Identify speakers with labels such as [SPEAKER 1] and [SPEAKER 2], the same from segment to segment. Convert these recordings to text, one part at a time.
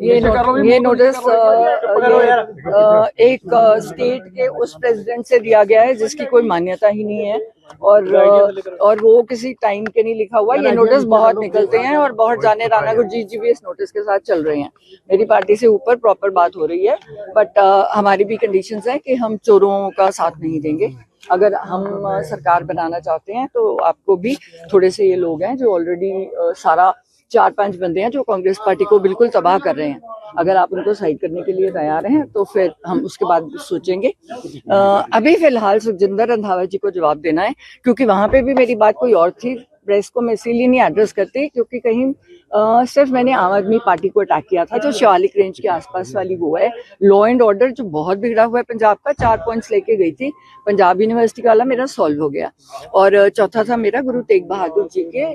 [SPEAKER 1] ये नोटिस एक स्टेट के उस प्रेसिडेंट से दिया गया है जिसकी कोई मान्यता ही नहीं है और वो किसी टाइम के नहीं लिखा हुआ। ये नोटिस बहुत निकलते हैं और बहुत जाने राणा गुरजीत जी भी इस नोटिस के साथ चल रहे हैं। मेरी पार्टी से ऊपर प्रॉपर बात हो रही है, बट हमारी भी कंडीशंस है कि हम चोरों का साथ नहीं देंगे। अगर हम सरकार बनाना चाहते हैं तो आपको भी थोड़े से ये लोग हैं जो ऑलरेडी सारा 4-5 बंदे हैं जो कांग्रेस पार्टी को बिल्कुल तबाह कर रहे हैं। अगर आप उनको साइड करने के लिए तैयार हैं तो फिर हम उसके बाद सोचेंगे। अभी फिलहाल सुखजिंदर रंधावा जी को जवाब देना है, क्योंकि वहां पे भी मेरी बात कोई और थी। प्रेस को मैं इसीलिए नहीं एड्रेस करती क्योंकि कहीं सिर्फ मैंने आम आदमी पार्टी को अटैक किया था, जो शिवालिक रेंज के आसपास वाली वो है। लॉ एंड ऑर्डर जो बहुत बिगड़ा हुआ है पंजाब का, 4 पॉइंट्स लेके गई थी पंजाब यूनिवर्सिटी वाला, मेरा सॉल्व हो गया। और चौथा था मेरा गुरु तेग बहादुर जी के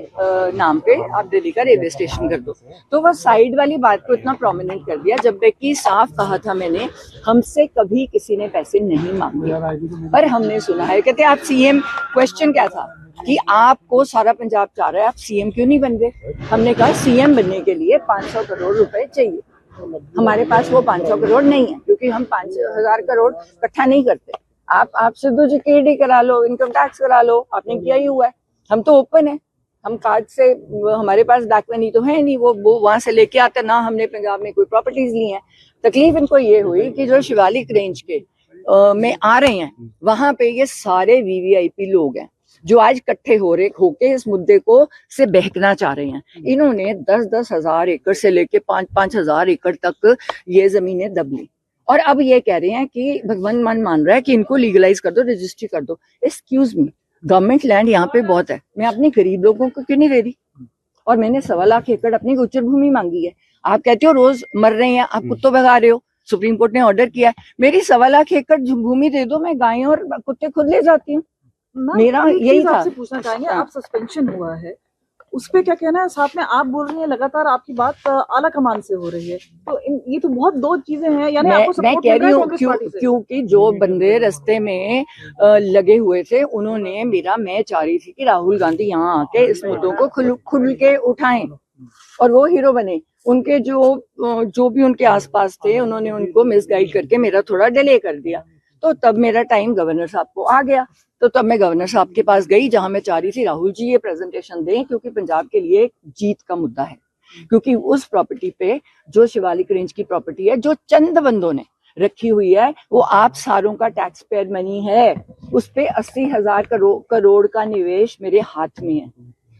[SPEAKER 1] नाम पे आप दिल्ली का रेलवे स्टेशन कर दो। तो वह साइड वाली बात को इतना प्रोमिनेंट कर दिया, जबकि साफ कहा था मैंने, हमसे कभी किसी ने पैसे नहीं मांगे। पर हमने सुना है, कहते आप सीएम, क्वेश्चन क्या था कि आपको सारा पंजाब चाह रहा है, आप सीएम क्यों नहीं बन गए? हमने कहा सीएम बनने के लिए 500 करोड़ रुपए चाहिए। हमारे पास वो 500 करोड़ नहीं है, क्योंकि हम 5,000 करोड़ इकट्ठा नहीं करते। आप सिद्धू जी केडी करा लो, इनकम टैक्स करा लो, आपने किया ही हुआ है। हम तो ओपन है, हम कार्ड से, हमारे पास डाक मनी तो है नहीं, वो वहां से लेके आते ना। हमने पंजाब में कोई प्रॉपर्टीज ली हैं। तकलीफ इनको ये हुई कि जो शिवालिक रेंज के में आ रहे हैं, वहां पे ये सारे वीवीआईपी लोग हैं जो आज इकट्ठे होके इस मुद्दे को से बहकना चाह रहे हैं। इन्होंने 10-10 हजार एकड़ से लेके 5-5 हजार एकड़ तक ये जमीनें दब ली, और अब ये कह रहे हैं कि भगवान मान रहा है कि इनको लीगलाइज कर दो, रजिस्ट्री कर दो। एक्सक्यूज मी, गवर्नमेंट लैंड यहाँ पे बहुत है, मैं अपने गरीब लोगों को क्यों नहीं दे रही? और मैंने 1.25 लाख एकड़ अपनी गोचर भूमि मांगी है। आप कहते हो रोज मर रहे हैं, आप कुत्तों भगा रहे हो। सुप्रीम कोर्ट ने ऑर्डर किया है, मेरी 1.25 लाख एकड़ भूमि दे दो, मैं गायें और कुत्ते खुद ले जाती हूँ। मेरा यही था।
[SPEAKER 2] आपसे पूछना चाहेंगे, आप सस्पेंशन हुआ है उस पे क्या कहना है? साथ में आप बोल रही हैं लगातार आपकी बात आला कमान से हो रही है, तो ये तो बहुत दो चीजें हैं। यानी आपको सपोर्ट
[SPEAKER 1] मैं कह रही हूँ क्योंकि जो बंदे रास्ते में लगे हुए थे, उन्होंने मैं चाह रही थी कि राहुल गांधी यहाँ आके इस मुद्दों को खुल के उठाएं और वो हीरो बने। उनके जो भी उनके आसपास थे, उन्होंने उनको मिसगाइड करके मेरा थोड़ा डिले कर दिया। तो तब मेरा टाइम गवर्नर साहब को आ गया, तो तब मैं गवर्नर साहब के पास गई, जहां मैं चाह रही थी राहुल जी ये प्रेजेंटेशन दें, क्योंकि पंजाब के लिए जीत का मुद्दा है। क्योंकि उस प्रॉपर्टी पे, जो शिवालिक रेंज की प्रॉपर्टी है, जो चंद बंदों ने रखी हुई है, वो आप सारों का टैक्स पेयर मनी है। उस पे 80,000 करोड़ का निवेश मेरे हाथ में है,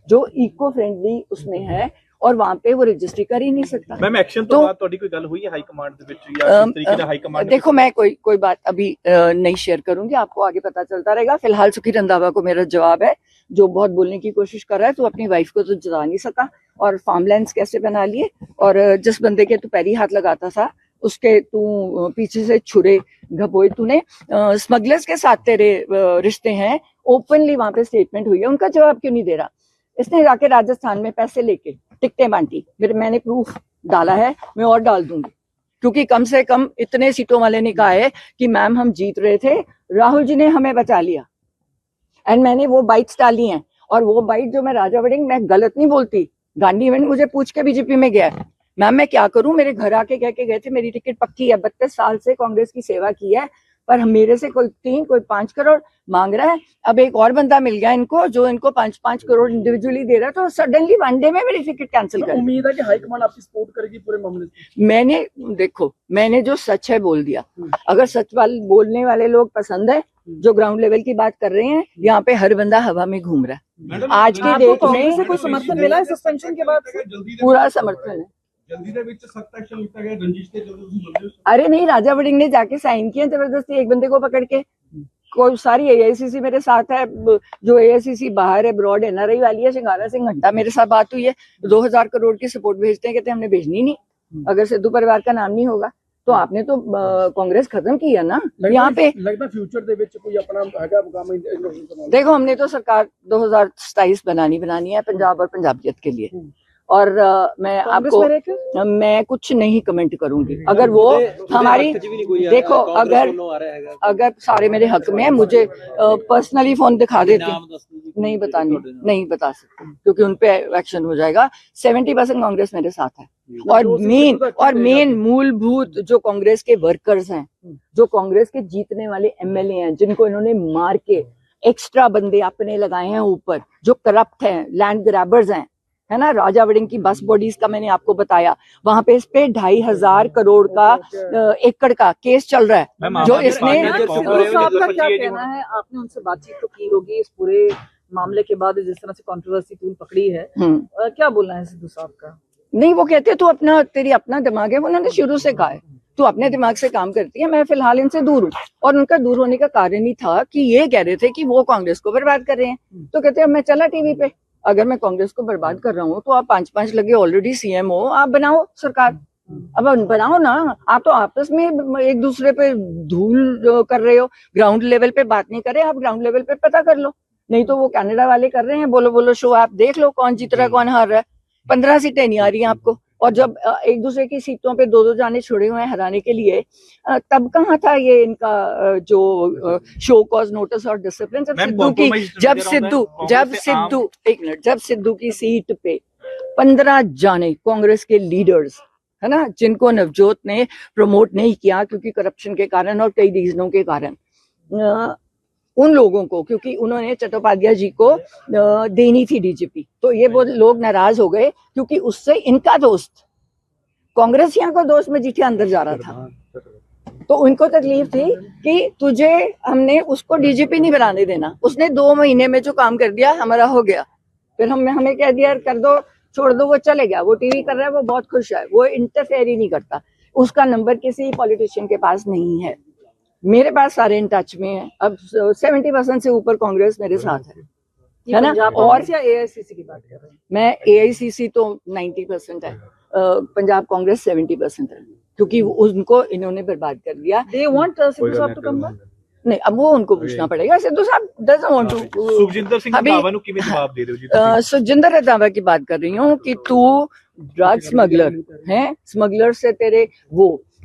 [SPEAKER 1] जो इको फ्रेंडली उसमें है, और वहां पे वो रजिस्ट्री कर ही नहीं सकता।
[SPEAKER 3] मैम, एक्शन तो बाद कोई गल हुई है हाई कमांड दे विच या किस तरीके से हाई कमांड?
[SPEAKER 1] देखो, मैं कोई बात अभी नहीं शेयर करूंगी, आपको आगे पता चलता रहेगा। फिलहाल सुखी रंधावा को मेरा जवाब है, जो बहुत बोलने की कोशिश कर रहा है, तो अपनी वाइफ को तो जता नहीं सका, और फार्मलैंड्स कैसे बना लिए, और जिस बंदे के तू पैरी हाथ लगाता था उसके तू पीछे से छुरे घपोए तूने। स्मगलर्स के साथ तेरे रिश्ते हैं, ओपनली वहां पे स्टेटमेंट हुई है। उनका जवाब क्यों नहीं दे रहा? इसने जाके राजस्थान में पैसे लेके टिकटें बांटी, मैंने प्रूफ डाला है, मैं और डाल दूंगी, क्योंकि कम से कम इतने सीटों वाले ने कहा है कि मैम हम जीत रहे थे, राहुल जी ने हमें बचा लिया, एंड मैंने वो बाइट्स डाली हैं। और वो बाइट जो मैं राजा वड़िंग, मैं गलत नहीं बोलती, गांधी इवेंट मुझे पूछ के बीजेपी में गया, मैम मैं क्या करूं, मेरे घर आके कह के गए थे मेरी टिकट पक्की है, 32 साल से कांग्रेस की सेवा की है, पर मेरे से कोई 3 कोई 5 करोड़ मांग रहा है। अब एक और बंदा मिल गया इनको, जो इनको 5-5 करोड़ इंडिविजुअली दे रहा है, तो सडनली वन डे में मेरी टिकट कैंसिल कर।
[SPEAKER 2] उम्मीद है कि हाईकमान आपकी सपोर्ट करेगी पूरे मामले
[SPEAKER 1] में। मैंने जो सच है बोल दिया। अगर सच बोलने वाले लोग पसंद है, जो ग्राउंड लेवल की बात कर रहे हैं, यहाँ पे हर बंदा हवा में घूम रहा है। आज की डेट में
[SPEAKER 2] कोई समर्थन मिला है सस्पेंशन के बाद?
[SPEAKER 1] पूरा समर्थन है। अरे नहीं, राजा वड़िंग ने जाके साइन किया जबरदस्ती एक बंदे को पकड़ के। कोई सारी एआईसीसी मेरे साथ है, जो एआईसीसी बाहर है, ब्रॉड एनआरआई वाली है, सिंगारा सिंह घंटा मेरे साथ बात हुई है, 2000 करोड़ की सपोर्ट भेजते हैं, कहते हैं हमने भेजनी नहीं अगर सिद्धू परिवार का नाम नहीं होगा। तो आपने तो कांग्रेस खत्म की है ना यहाँ पे।
[SPEAKER 2] लगता फ्यूचर दे विच कोई अपना हैगा मुकाम?
[SPEAKER 1] देखो, हमने तो सरकार 2027 बनानी है पंजाब और पंजाबियत के लिए, और मैं
[SPEAKER 2] कांग्रेस
[SPEAKER 1] आपको
[SPEAKER 2] में रहकर?
[SPEAKER 1] मैं कुछ नहीं कमेंट करूंगी। अगर वो हमारी देखो, अगर सारे मेरे हक में है, मुझे पर्सनली फोन दिखा देते, नहीं बता सकते क्योंकि उनपे एक्शन हो जाएगा। 70% कांग्रेस मेरे साथ है और मेन मूलभूत जो कांग्रेस के वर्कर्स हैं, जो कांग्रेस के जीतने एमएलए हैं, जिनको इन्होंने मार के एक्स्ट्रा बंदे अपने लगाए हैं ऊपर, जो करप्ट हैं, लैंड ग्रैबर्स हैं, है ना। राजा वड़िंग की बस बॉडीज का मैंने आपको बताया, वहां पे इस पे 2,500 करोड़ का एकड़ का केस चल रहा है, जो इसने
[SPEAKER 2] साहब का क्या कहना है? आपने उनसे बातचीत तो की होगी इस पूरे मामले के बाद, जिस तरह से कंट्रोवर्सी तूल पकड़ी है, क्या बोलना है सिद्धू साहब का?
[SPEAKER 1] नहीं, वो कहते तू तेरी अपना दिमाग है, उन्होंने शुरू से कहा है तू अपने दिमाग से काम करती है। मैं फिलहाल इनसे दूर हूँ, और उनका दूर होने का कारण ही था कि ये कह रहे थे कि वो कांग्रेस को बर्बाद कर रहे हैं। तो कहते हैं मैं चला टीवी पे, अगर मैं कांग्रेस को बर्बाद कर रहा हूँ तो आप 5-5 लगे ऑलरेडी सीएम हो, आप बनाओ सरकार, अब बनाओ ना। आप तो आपस में एक दूसरे पे धूल कर रहे हो, ग्राउंड लेवल पे बात नहीं कर रहे, आप ग्राउंड लेवल पे पता कर लो। नहीं तो वो कनाडा वाले कर रहे हैं, बोलो शो, आप देख लो कौन जीत रहा है कौन हार रहा है। 15 सीटें नहीं आ रही हैं आपको, और जब एक दूसरे की सीटों पे 2-2 जाने छोड़े हुए हैं हराने के लिए, तब कहाँ था ये इनका जो शो कॉज नोटिस और डिसिप्लिन। जब सिद्धू की सीट पे 15 जाने कांग्रेस के लीडर्स, है ना, जिनको नवजोत ने प्रमोट नहीं किया क्योंकि करप्शन के कारण और कई रीजनों के कारण, उन लोगों को, क्योंकि उन्होंने चट्टोपाध्याय जी को देनी थी डीजीपी, तो ये वो लोग नाराज हो गए क्योंकि उससे इनका दोस्त कांग्रेसियों को दोस्त मजीठिया अंदर जा रहा था, तो उनको तकलीफ थी कि तुझे हमने उसको डीजीपी नहीं बनाने देना। उसने 2 महीने में जो काम कर दिया हमारा हो गया, फिर हमें कह दिया कर दो, छोड़ दो, वो चले गया, वो टीवी कर रहा है, वो बहुत खुश है, वो इंटरफेयर ही नहीं करता। उसका नंबर किसी पॉलिटिशियन के पास नहीं है, मेरे पास सारे इन टच में है। अब 70% से ऊपर कांग्रेस मेरे साथ है ना। और
[SPEAKER 2] एआईसीसी की बात कर रहे हैं,
[SPEAKER 1] मैं एआईसीसी तो 90% है, पंजाब कांग्रेस 70% है, क्योंकि उनको इन्होंने बर्बाद कर दिया।
[SPEAKER 2] They want सिद्धू साहब to come back?
[SPEAKER 1] नहीं, अब वो उनको पूछना पड़ेगा। सिद्धू साहब doesn't want to।
[SPEAKER 3] Sukhjinder Singh Randhawa ਨੂੰ ਕਿਵੇਂ ਜਵਾਬ ਦੇ ਰਹੇ ਹੋ ਜੀ?
[SPEAKER 1] सुखजिंदर रंधावा की बात कर रही हूँ कि तू ड्रग स्मगलर है, स्मगलर से तेरे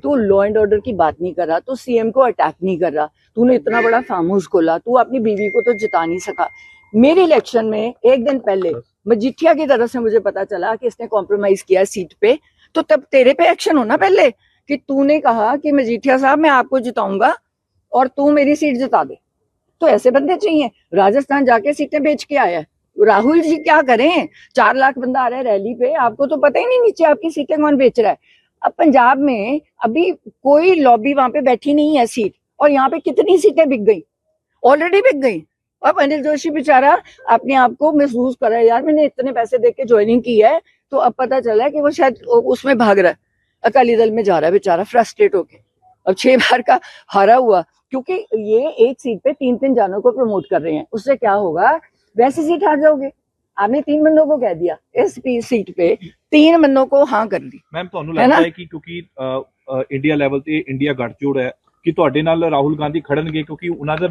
[SPEAKER 1] तू लॉ एंड ऑर्डर की बात नहीं कर रहा, तू सीएम को अटैक नहीं कर रहा, तूने इतना बड़ा फार्म हाउस खोला, तू अपनी बीवी को तो जिता नहीं सका। मेरे इलेक्शन में एक दिन पहले मजीठिया की तरफ से मुझे पता चला कि इसने कॉम्प्रोमाइज किया सीट पे, तो तब तेरे पे एक्शन होना पहले कि तूने कहा कि मजीठिया साहब मैं आपको जिताऊंगा और तू मेरी सीट जिता दे। तो ऐसे बंदे चाहिए। राजस्थान जाके सीटें बेच के आया है राहुल जी, क्या करें? 4 लाख बंदा आ रहा है रैली पे, आपको तो पता ही नहीं नीचे आपकी सीटें कौन बेच रहा है। अब पंजाब में अभी कोई लॉबी वहां पे बैठी नहीं है सीट, और यहाँ पे कितनी सीटें बिक गई, ऑलरेडी बिक गई। अब अनिल जोशी बेचारा अपने आप को महसूस कर रहा है, यार मैंने इतने पैसे दे के ज्वाइनिंग की है, तो अब पता चला है कि वो शायद उसमें भाग रहा है, अकाली दल में जा रहा है बेचारा फ्रस्ट्रेट होके। अब 6 बार का हारा हुआ, क्योंकि ये एक सीट पे 3-3 जानों को प्रमोट कर रहे हैं। उससे क्या होगा, वैसी सीट हार जाओगे। आपने 3 बंदों को कह दिया, इस सीट पे 3 बंदों को हाँ कर दी।
[SPEAKER 3] मैम ਤੁਹਾਨੂੰ ਲੱਗਦਾ ਹੈ ਕਿ ਕਿਉਂਕਿ ਇੰਡੀਆ ਲੈਵਲ ਤੇ ਇੰਡੀਆ ਗੱਠਜੋੜ ਹੈ ਕਿ ਤੁਹਾਡੇ ਨਾਲ ਰਾਹੁਲ ਗਾਂਧੀ ਖੜਨਗੇ, ਕਿਉਂਕਿ ਉਹਨਾਂ ਦਾ